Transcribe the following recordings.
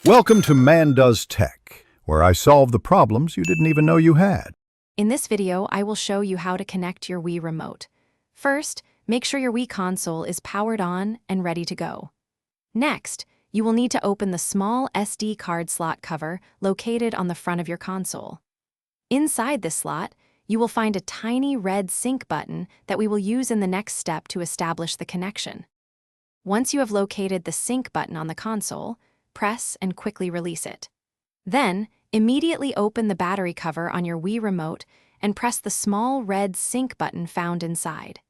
Welcome to Man Does Tech, where I solve the problems you didn't even know you had. In this video, I will show you how to connect your Wii remote. First, make sure your Wii console is powered on and ready to go. Next, you will need to open the small SD card slot cover located on the front of your console. Inside this slot, you will find a tiny red sync button that we will use in the next step to establish the connection. Once you have located the sync button on the console, press and quickly release it. Then, immediately open the battery cover on your Wii remote and press the small red sync button found inside.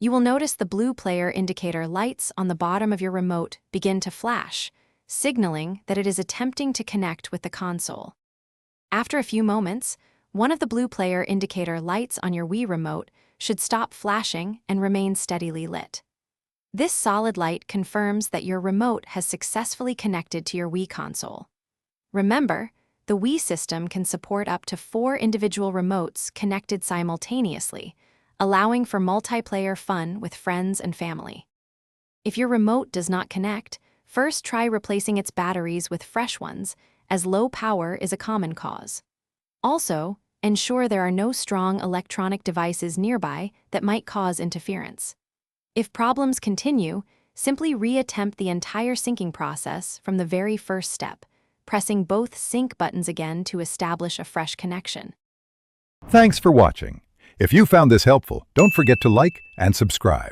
You will notice the blue player indicator lights on the bottom of your remote begin to flash, signaling that it is attempting to connect with the console. After a few moments, one of the blue player indicator lights on your Wii remote should stop flashing and remain steadily lit. This solid light confirms that your remote has successfully connected to your Wii console. Remember, the Wii system can support up to 4 individual remotes connected simultaneously, allowing for multiplayer fun with friends and family. If your remote does not connect, first try replacing its batteries with fresh ones, as low power is a common cause. Also, ensure there are no strong electronic devices nearby that might cause interference. If problems continue, simply reattempt the entire syncing process from the very first step, pressing both sync buttons again to establish a fresh connection. Thanks for watching. If you found this helpful, don't forget to like and subscribe.